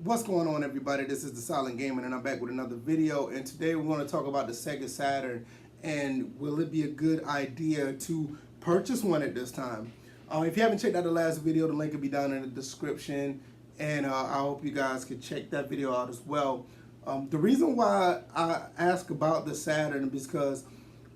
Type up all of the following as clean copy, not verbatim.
What's going on, everybody? This is the Silent Gamer, and I'm back with another video. And today we're going to talk about the Sega Saturn and will it be a good idea to purchase one at this time. If you haven't checked out the last video, the link will be down in the description, and I hope you guys can check that video out as well. The reason why I ask about the Saturn is because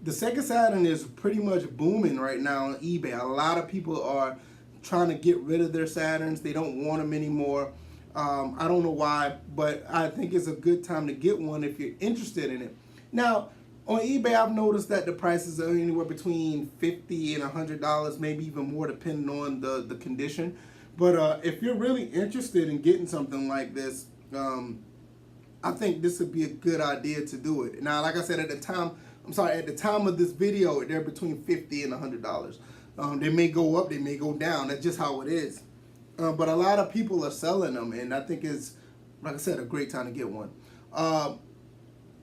the Sega Saturn is pretty much booming right now on eBay. A lot of people are trying to get rid of their Saturns. They don't want them anymore. I don't know why, but I think it's a good time to get one if you're interested in it. Now, on eBay, I've noticed that the prices are anywhere between $50 and $100, maybe even more depending on the condition. But if you're really interested in getting something like this, I think this would be a good idea to do it. Now, like I said, at the time of this video, they're between $50 and $100. They may go up, they may go down. That's just how it is. But a lot of people are selling them, and I think it's, like I said, a great time to get one.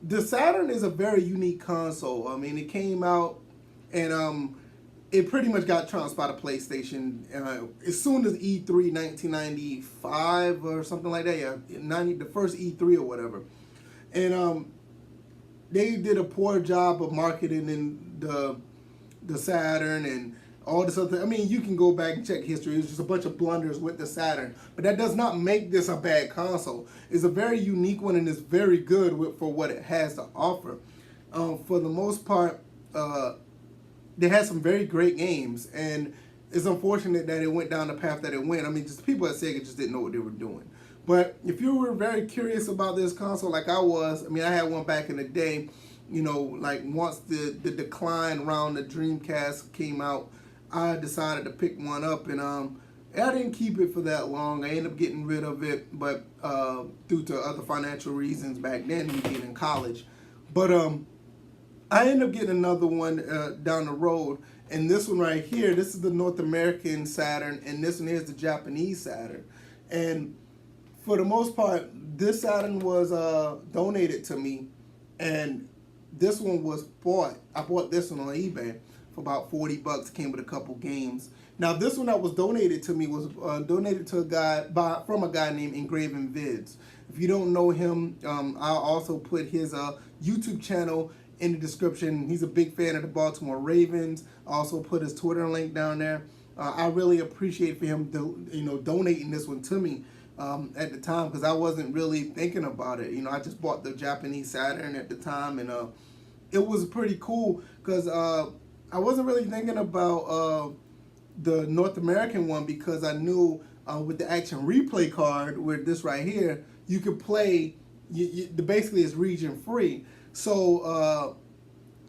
The Saturn is a very unique console. I mean, it came out, and it pretty much got trounced by the PlayStation as soon as E3 1995 or something like that. Yeah, the first E3 or whatever. And they did a poor job of marketing in the Saturn and all this other. I mean, you can go back and check history. It's just a bunch of blunders with the Saturn, but that does not make this a bad console. It's a very unique one, and it's very good for what it has to offer. For the most part, they had some very great games, and it's unfortunate that it went down the path that it went. I mean, just people at Sega just didn't know what they were doing. But if you were very curious about this console, like I was, I mean, I had one back in the day. You know, like once the decline around the Dreamcast came out, I decided to pick one up, and I didn't keep it for that long. I ended up getting rid of it, but due to other financial reasons back then, me being in college. But I ended up getting another one down the road, and this one right here, this is the North American Saturn, and this one here is the Japanese Saturn. And for the most part, this Saturn was donated to me, and this one was bought. I bought this one on eBay for about $40. Came with a couple games. Now this one that was donated to me was donated to a guy from a guy named Ingraven Vids. If you don't know him, I'll also put his YouTube channel in the description. He's a big fan of the Baltimore Ravens. I also put his Twitter link down there. I really appreciate for him donating this one to me at the time, because I wasn't really thinking about it. You know, I just bought the Japanese Saturn at the time, and it was pretty cool because I wasn't really thinking about the North American one, because I knew with the action replay card, with this right here, you could play, basically it's region free. So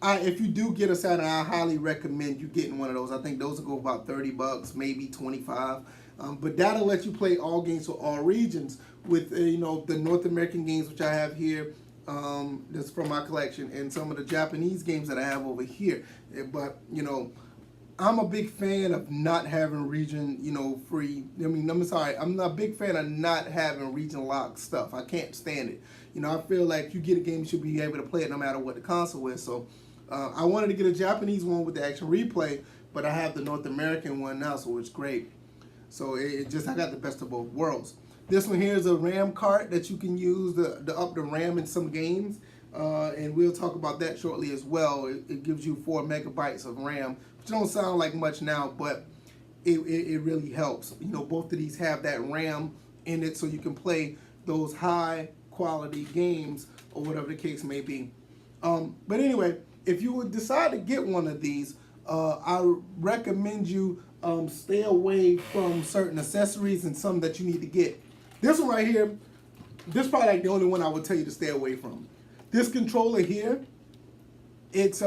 if you do get a Saturn, I highly recommend you getting one of those. I think those will go about $30, maybe 25. But that'll let you play all games for all regions with the North American games, which I have here. That's from my collection, and some of the Japanese games that I have over here. But I'm a big fan of not having region free. I mean, I'm sorry, I'm not a big fan of not having region locked stuff. I can't stand it. I feel like you get a game, you should be able to play it no matter what the console is. So I wanted to get a Japanese one with the action replay, but I have the North American one now, so it's great. So I got the best of both worlds. This one here is a RAM card that you can use to up the RAM in some games, and we'll talk about that shortly as well. It gives you 4 megabytes of RAM, which don't sound like much now, but it really helps. Both of these have that RAM in it, so you can play those high quality games or whatever the case may be. But anyway, if you would decide to get one of these, I recommend you stay away from certain accessories and some that you need to get. This one right here, this is probably like the only one I would tell you to stay away from. This controller here, it's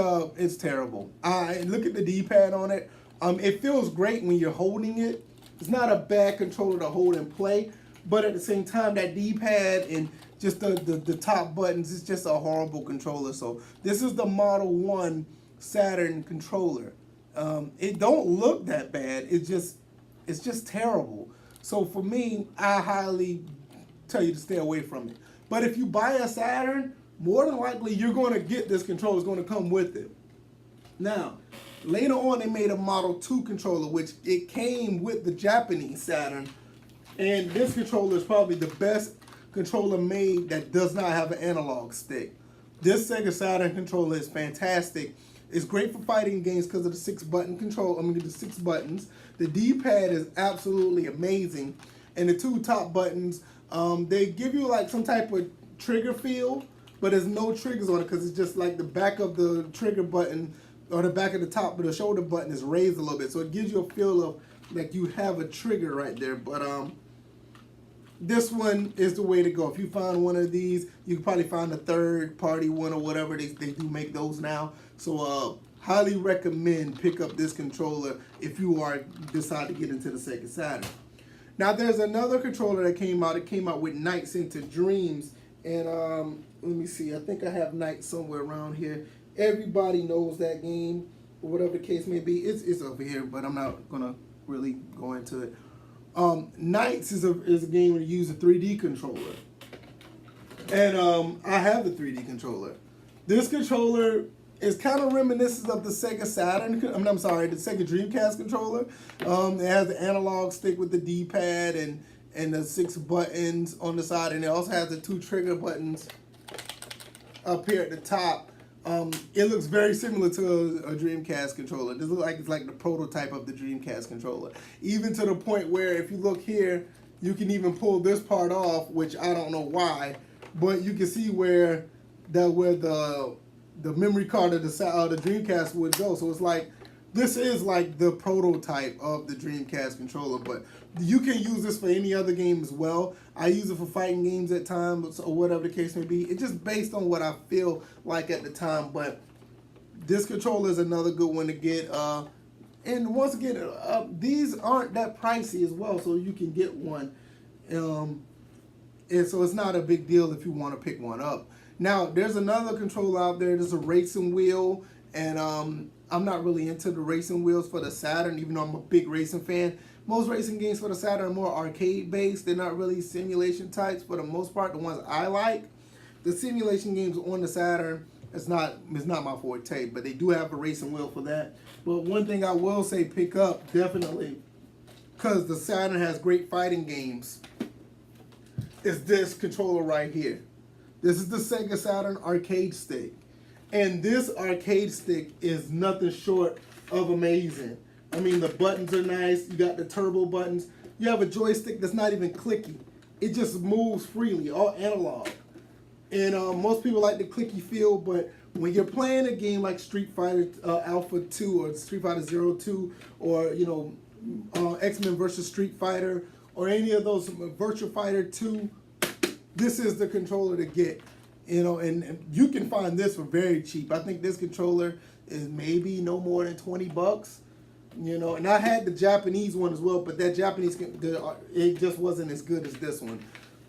terrible. Look at the D-pad on it. It feels great when you're holding it. It's not a bad controller to hold and play, but at the same time, that D-pad and just the top buttons, it's just a horrible controller. So this is the Model 1 Saturn controller. It don't look that bad. It's just terrible. So for me, I highly tell you to stay away from it. But if you buy a Saturn, more than likely you're going to get this controller. It's going to come with it. Now, later on they made a Model 2 controller, which it came with the Japanese Saturn. And this controller is probably the best controller made that does not have an analog stick. This Sega Saturn controller is fantastic. It's great for fighting games because of the 6-button control. I mean, the 6 buttons. The D-pad is absolutely amazing, and the 2 top buttons, they give you like some type of trigger feel, but there's no triggers on it because it's just like the back of the trigger button or the back of the top, but the shoulder button is raised a little bit, so it gives you a feel of like you have a trigger right there. But this one is the way to go. If you find one of these, you can probably find a third-party one or whatever. They do make those now. So highly recommend pick up this controller if you decide to get into the Sega Saturn. Now there's another controller that came out. It came out with Nights into Dreams, and let me see. I think I have Nights somewhere around here. Everybody knows that game, or whatever the case may be. It's over here, but I'm not gonna really go into it. Nights is a game where you use a 3D controller, and I have the 3D controller. This controller is kind of reminiscent of the Sega Saturn. I'm sorry, the Sega Dreamcast controller. It has the analog stick with the D-pad and the 6 buttons on the side, and it also has the 2 trigger buttons up here at the top. It looks very similar to a Dreamcast controller. This looks like it's like the prototype of the Dreamcast controller. Even to the point where if you look here, you can even pull this part off, which I don't know why, but you can see where the memory card of the Dreamcast would go. So it's like, this is like the prototype of the Dreamcast controller, but you can use this for any other game as well. I use it for fighting games at times or whatever the case may be. It's just based on what I feel like at the time, but this controller is another good one to get. And once again, these aren't that pricey as well, so you can get one. And so it's not a big deal if you want to pick one up. Now, there's another controller out there. There's a racing wheel, and I'm not really into the racing wheels for the Saturn, even though I'm a big racing fan. Most racing games for the Saturn are more arcade-based. They're not really simulation types for the most part, the ones I like. The simulation games on the Saturn, it's not my forte, but they do have a racing wheel for that. But one thing I will say, pick up, definitely, because the Saturn has great fighting games, is this controller right here. This is the Sega Saturn arcade stick. And this arcade stick is nothing short of amazing. I mean, the buttons are nice. You got the turbo buttons. You have a joystick that's not even clicky. It just moves freely, all analog. And most people like the clicky feel, but when you're playing a game like Street Fighter Alpha 2 or Street Fighter 02 or, you know, X-Men versus Street Fighter or any of those, Virtua Fighter 2, this is the controller to get. You know, and you can find this for very cheap. I think this controller is maybe no more than 20 bucks. You know, and I had the Japanese one as well, but that Japanese, it just wasn't as good as this one.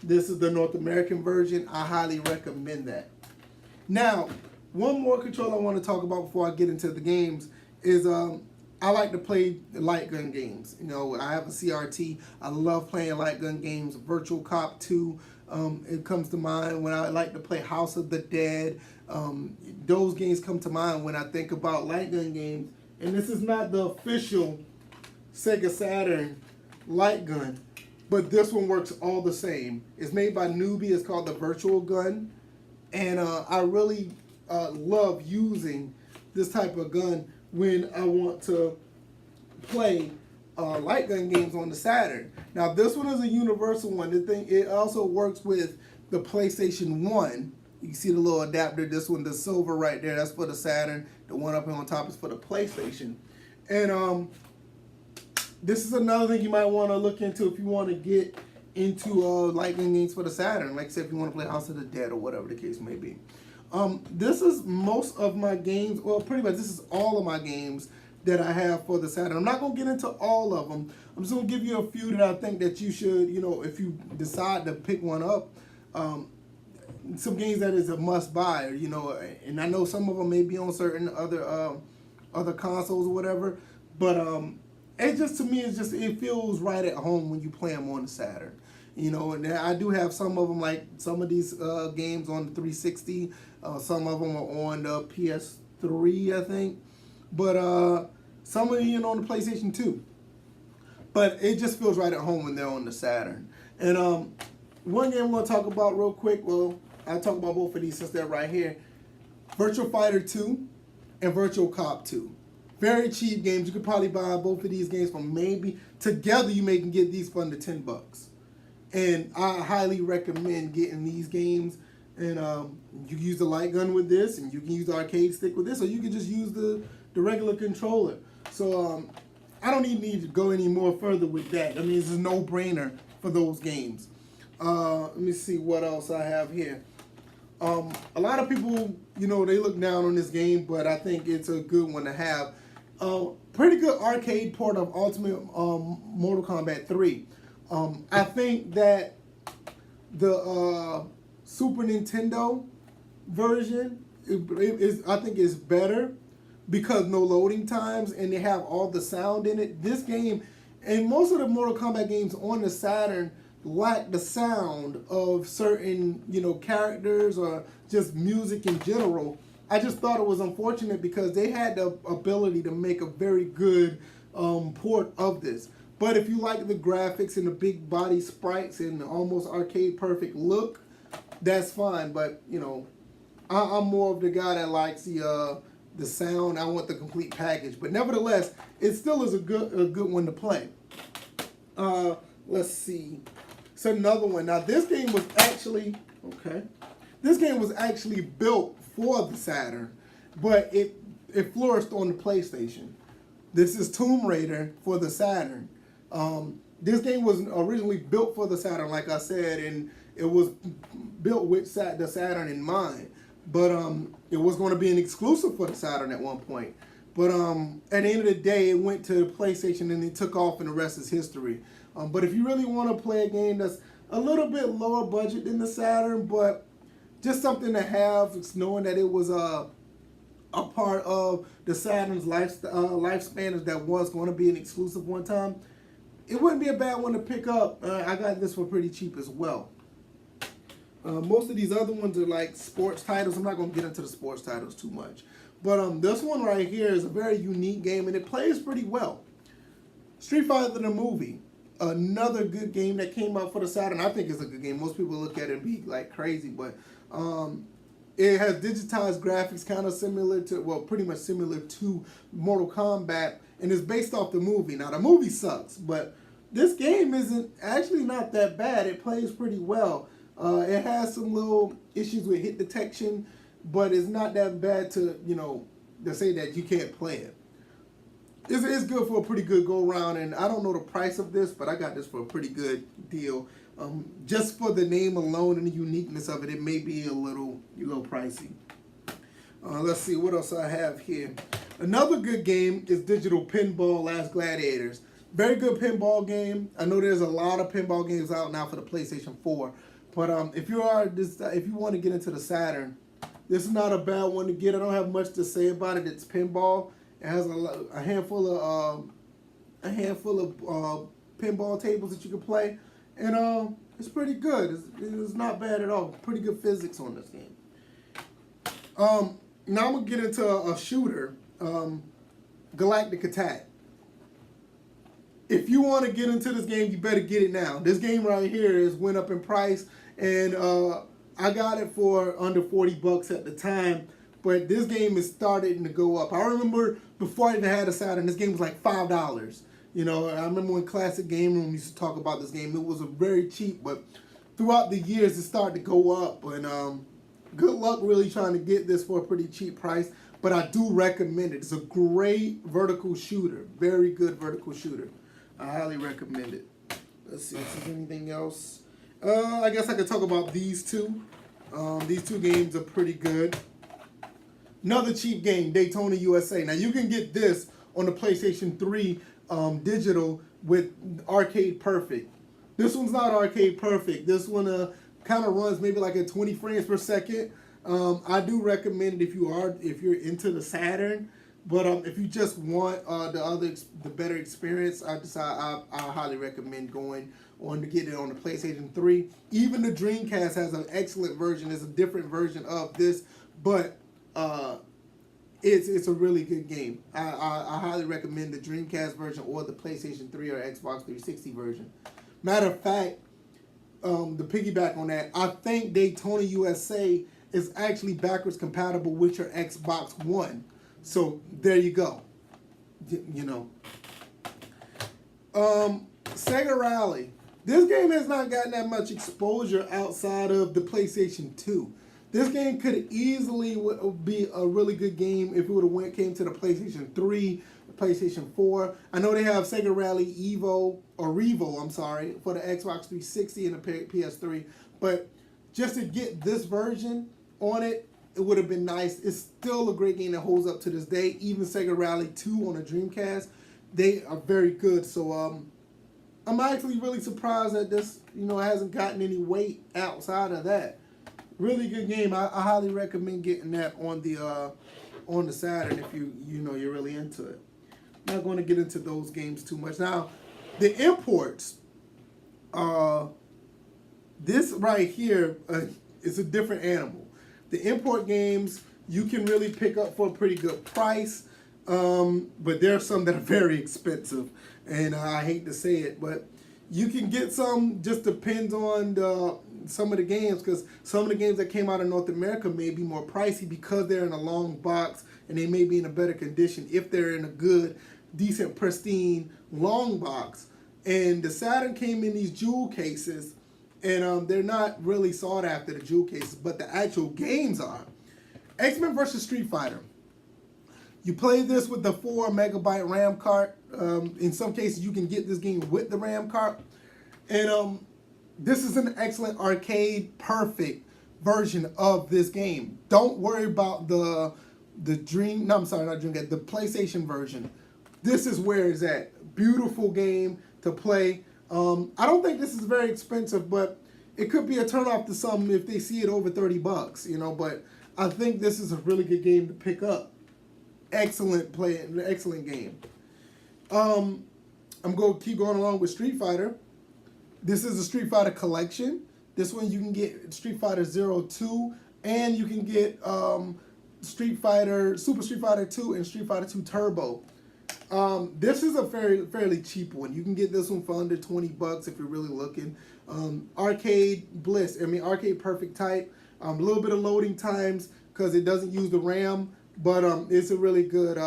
This is the North American version. I highly recommend that. Now, one more controller I want to talk about before I get into the games is I like to play light gun games. You know, I have a CRT. I love playing light gun games. Virtual Cop 2. It comes to mind when I like to play House of the Dead. Those games come to mind when I think about light gun games. And this is not the official Sega Saturn light gun, but this one works all the same. It's made by Newbie. It's called the Virtual Gun. And I really love using this type of gun when I want to play light gun games on the Saturn. Now this one is a universal one. It also works with the PlayStation 1. You can see the little adapter. This one, the silver right there, that's for the Saturn. The one up on top is for the PlayStation. And this is another thing you might want to look into if you want to get into light gun games for the Saturn. Like I said, if you want to play House of the Dead or whatever the case may be. This is most of my games. Well, pretty much this is all of my games that I have for the Saturn. I'm not going to get into all of them. I'm just going to give you a few that I think that you should, you know, if you decide to pick one up, some games that is a must buy, you know, and I know some of them may be on certain other consoles or whatever, but it just, to me, it feels right at home when you play them on the Saturn. You know, and I do have some of them, like some of these games on the 360, some of them are on the PS3, I think. But some of them on the PlayStation 2. But it just feels right at home when they're on the Saturn. And one game I'm going to talk about real quick. Well, I'll talk about both of these since they're right here. Virtual Fighter 2 and Virtual Cop 2. Very cheap games. You could probably buy both of these games for maybe, together you may can get these for under $10. And I highly recommend getting these games. And you can use the light gun with this, and you can use the arcade stick with this, or you can just use the regular controller. So I don't even need to go any more further with that. I mean, it's a no-brainer for those games. Let me see what else I have here. A lot of people, you know, they look down on this game, but I think it's a good one to have. Pretty good arcade port of Ultimate Mortal Kombat 3. I think that the Super Nintendo version I think is better because no loading times and they have all the sound in it. This game and most of the Mortal Kombat games on the Saturn lack the sound of certain, you know, characters or just music in general. I just thought it was unfortunate because they had the ability to make a very good port of this. But if you like the graphics and the big body sprites and the almost arcade perfect look, that's fine. But you know, I'm more of the guy that likes the sound. I want the complete package. But nevertheless, it still is a good one to play. Let's see. It's another one. Now this game was actually built for the Saturn, but it flourished on the PlayStation. This is Tomb Raider for the Saturn. This game was originally built for the Saturn, like I said, and it was built with the Saturn in mind. But it was going to be an exclusive for the Saturn at one point. But at the end of the day, it went to the PlayStation and it took off, and the rest is history. But if you really want to play a game that's a little bit lower budget than the Saturn, but just something to have, it's knowing that it was a part of the Saturn's lifespan that was going to be an exclusive one time, it wouldn't be a bad one to pick up. I got this for pretty cheap as well. Most of these other ones are like sports titles. I'm not going to get into the sports titles too much. But this one right here is a very unique game, and it plays pretty well. Street Fighter the movie. Another good game that came out for the Saturn. I think it's a good game. Most people look at it and be like crazy, but it has digitized graphics, kind of similar to, well, pretty much similar to Mortal Kombat, and it's based off the movie. Now, the movie sucks, but this game isn't actually not that bad. It plays pretty well. It has some little issues with hit detection, but it's not that bad to, you know, to say that you can't play it. It's good for a pretty good go-round, and I don't know the price of this, but I got this for a pretty good deal. Just for the name alone and the uniqueness of it, it may be a little pricey. Let's see what else I have here. Another good game is Digital Pinball Last Gladiators. Very good pinball game. I know there's a lot of pinball games out now for the PlayStation 4, but if you want to get into the Saturn, this is not a bad one to get. I don't have much to say about it. It's pinball. It has a handful of pinball tables that you can play, and it's pretty good. It's not bad at all. Pretty good physics on this game. Now I'm gonna get into a shooter, Galactic Attack. If you want to get into this game, you better get it now. This game right here went up in price, and I got it for under $40 at the time. But this game is starting to go up. I remember before I even had a Saturn, this game was like $5. You know, I remember when Classic Game Room used to talk about this game. It was very cheap, but throughout the years, it started to go up. And good luck really trying to get this for a pretty cheap price. But I do recommend it. It's a great vertical shooter. Very good vertical shooter. I highly recommend it. Let's see if there's anything else. I guess I could talk about these two. These two games are pretty good. Another cheap game, Daytona USA. Now you can get this on the PlayStation 3 digital with Arcade Perfect. This one's not Arcade Perfect. This one kind of runs maybe like at 20 frames per second. I do recommend it if you're into the Saturn, but if you just want the better experience, I highly recommend going on to get it on the PlayStation 3. Even the Dreamcast has an excellent version. It's a different version of this, but it's a really good game. I highly recommend the Dreamcast version or the PlayStation 3 or Xbox 360 version. Matter of fact, the piggyback on that, I think Daytona USA is actually backwards compatible with your Xbox One. So there you go. You know. Sega Rally. This game has not gotten that much exposure outside of the PlayStation 2. This game could easily be a really good game if it would have came to the PlayStation 3, the PlayStation 4. I know they have Sega Rally Revo, I'm sorry, for the Xbox 360 and the PS3. But just to get this version on it, it would have been nice. It's still a great game that holds up to this day. Even Sega Rally 2 on a Dreamcast, they are very good. So I'm actually really surprised that this, hasn't gotten any weight outside of that. Really good game. I highly recommend getting that on the Saturn if you're really into it. I'm not going to get into those games too much. Now, the imports. This right here is a different animal. The import games you can really pick up for a pretty good price, but there are some that are very expensive, and I hate to say it, but you can get some. Just depends on some of the games, because some of the games that came out of North America may be more pricey because they're in a long box and they may be in a better condition if they're in a good, decent, pristine long box. And the Saturn came in these jewel cases, and they're not really sought after, the jewel cases, but the actual games are. X-Men vs. Street Fighter. You play this with the 4 megabyte RAM card. In some cases, you can get this game with the RAM card. And this is an excellent arcade perfect version of this game. Don't worry about the PlayStation version. This is where it's at. Beautiful game to play. I don't think this is very expensive, but it could be a turnoff to some if they see it over $30, but I think this is a really good game to pick up. Excellent play, excellent game. I'm going to keep going along with Street Fighter. This is a Street Fighter collection. This one you can get Street Fighter 02, and you can get Super Street Fighter 2 and Street Fighter 2 Turbo. This is a fairly cheap one. You can get this one for under $20 if you're really looking. Arcade perfect type. A little bit of loading times because it doesn't use the RAM, but it's a really good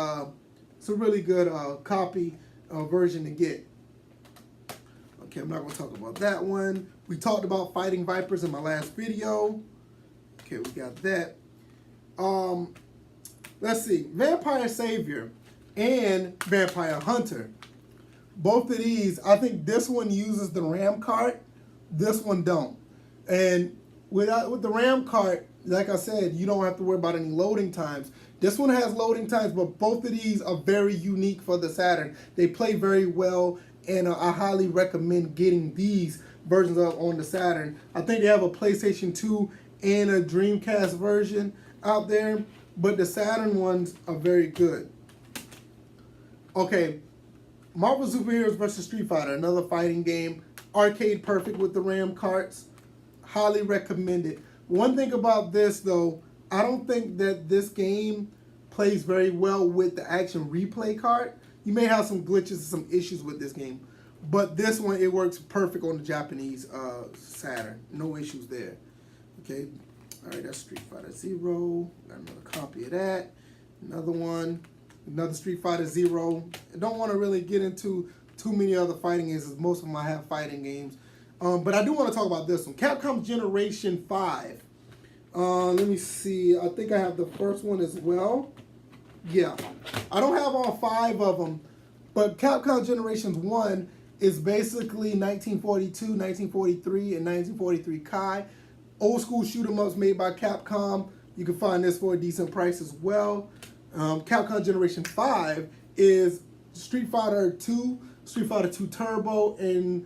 copy version to get. Okay, I'm not going to talk about that one. We talked about Fighting Vipers in my last video. Okay, we got that. Let's see. Vampire Savior and Vampire Hunter. Both of these, I think this one uses the RAM card. This one don't. And with the RAM card, like I said, you don't have to worry about any loading times. This one has loading times, but both of these are very unique for the Saturn. They play very well, and I highly recommend getting these versions on the Saturn. I think they have a PlayStation 2 and a Dreamcast version out there, but the Saturn ones are very good. Okay, Marvel Superheroes vs. Street Fighter, another fighting game. Arcade perfect with the RAM carts. Highly recommend it. One thing about this, though, I don't think that this game plays very well with the action replay card. You may have some glitches and some issues with this game, but this one, it works perfect on the Japanese Saturn. No issues there. Okay, all right, that's Street Fighter Zero. Got another copy of that. Another one, another Street Fighter Zero. I don't want to really get into too many other fighting games, as most of them I have fighting games. But I do want to talk about this one, Capcom Generation 5. Let me see. I think I have the first one as well. Yeah, I don't have all 5 of them, but Capcom Generation 1 is basically 1942, 1943, and 1943 Kai. Old school shoot 'em ups made by Capcom. You can find this for a decent price as well. Capcom Generation 5 is Street Fighter 2, Street Fighter 2 Turbo, and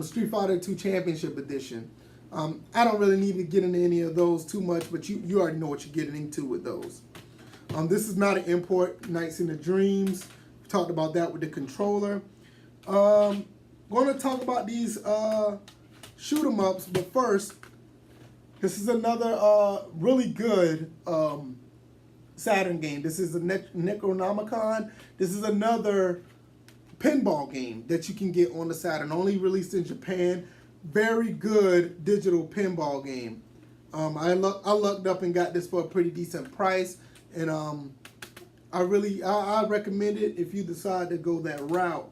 Street Fighter 2 Championship Edition. I don't really need to get into any of those too much, but you already know what you're getting into with those. This is not an import. Nights in the Dreams. We talked about that with the controller. Going to talk about these shoot 'em ups, but first, this is another really good Saturn game. This is the Necronomicon. This is another pinball game that you can get on the Saturn. Only released in Japan. very good digital pinball game. I lucked up and got this for a pretty decent price, and I recommend it if you decide to go that route.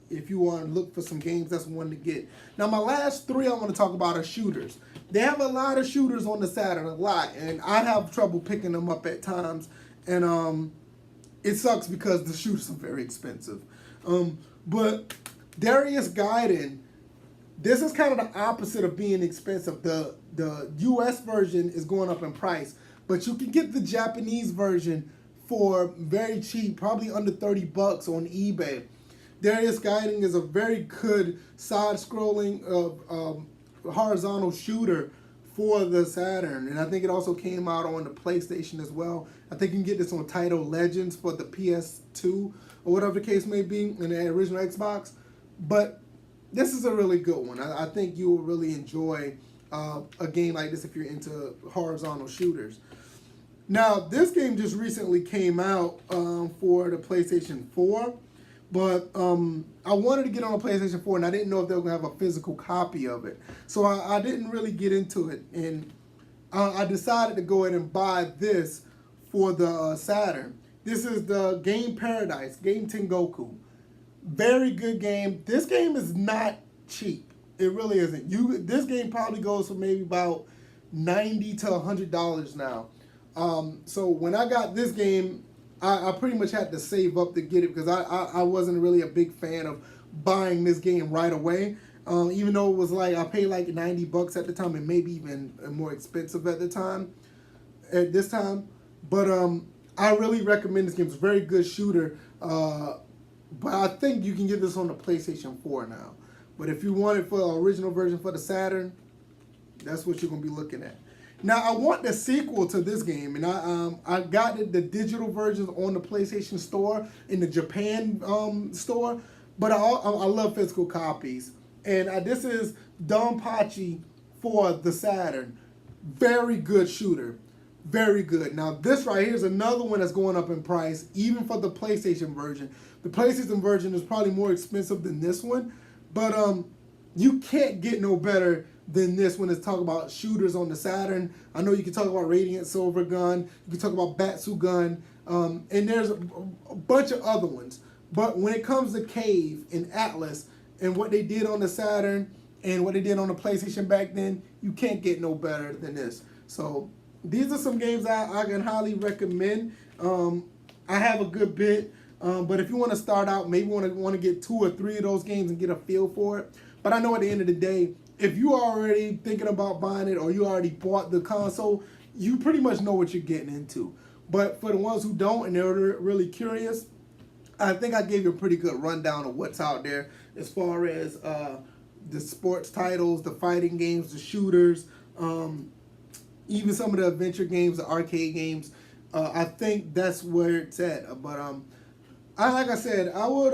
If you want to look for some games, that's one to get. Now, my last three I want to talk about are shooters. They have a lot of shooters on the Saturn, a lot, and I have trouble picking them up at times, and it sucks because the shooters are very expensive. But Darius Guided, this is kind of the opposite of being expensive. The US version is going up in price, but you can get the Japanese version for very cheap, probably under 30 bucks on eBay. Darius Guided is a very good side-scrolling horizontal shooter for the Saturn, and I think it also came out on the PlayStation as well. I think you can get this on Title Legends for the PS2 or whatever the case may be in the original Xbox. But this is a really good one. I think you will really enjoy a game like this if you're into horizontal shooters. Now, this game just recently came out for the PlayStation 4. But I wanted to get on a PlayStation 4, and I didn't know if they were going to have a physical copy of it. So I didn't really get into it. And I decided to go ahead and buy this for the Saturn. This is the Game Paradise, Game Tengoku. Very good game. This game is not cheap. It really isn't. This game probably goes for maybe about $90 to $100 now. So when I got this game, I pretty much had to save up to get it because I wasn't really a big fan of buying this game right away. Even though it was like, I paid like 90 bucks at the time and maybe even more expensive at this time. But I really recommend this game. It's a very good shooter. But I think you can get this on the PlayStation 4 now. But if you want it for the original version for the Saturn, that's what you're going to be looking at. Now, I want the sequel to this game, and I got the digital versions on the PlayStation Store, in the Japan store, but I love physical copies. And this is Donpachi for the Saturn. Very good shooter. Very good. Now, this right here is another one that's going up in price, even for the PlayStation version. The PlayStation version is probably more expensive than this one, but you can't get no better than this when it's talking about shooters on the Saturn. I know you can talk about Radiant Silver Gun, you can talk about Batsu Gun, and there's a bunch of other ones. But when it comes to Cave and Atlas and what they did on the Saturn and what they did on the PlayStation back then, you can't get no better than this. So these are some games I can highly recommend. I have a good bit, but if you want to start out, maybe want to get 2 or 3 of those games and get a feel for it. But I know at the end of the day, if you are already thinking about buying it or you already bought the console, you pretty much know what you're getting into. But for the ones who don't and they're really curious, I think I gave you a pretty good rundown of what's out there as far as the sports titles, the fighting games, the shooters, even some of the adventure games, the arcade games. I think that's where it's at. But like I said, I would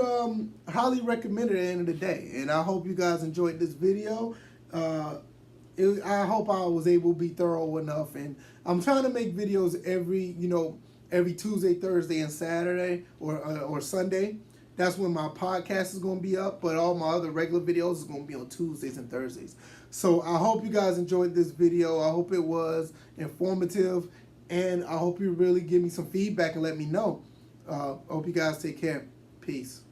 highly recommend it at the end of the day. And I hope you guys enjoyed this video. I hope I was able to be thorough enough. And I'm trying to make videos every Tuesday, Thursday, and Saturday, or Sunday. That's when my podcast is going to be up. But all my other regular videos is going to be on Tuesdays and Thursdays. So I hope you guys enjoyed this video. I hope it was informative. And I hope you really give me some feedback and let me know. I hope you guys take care. Peace.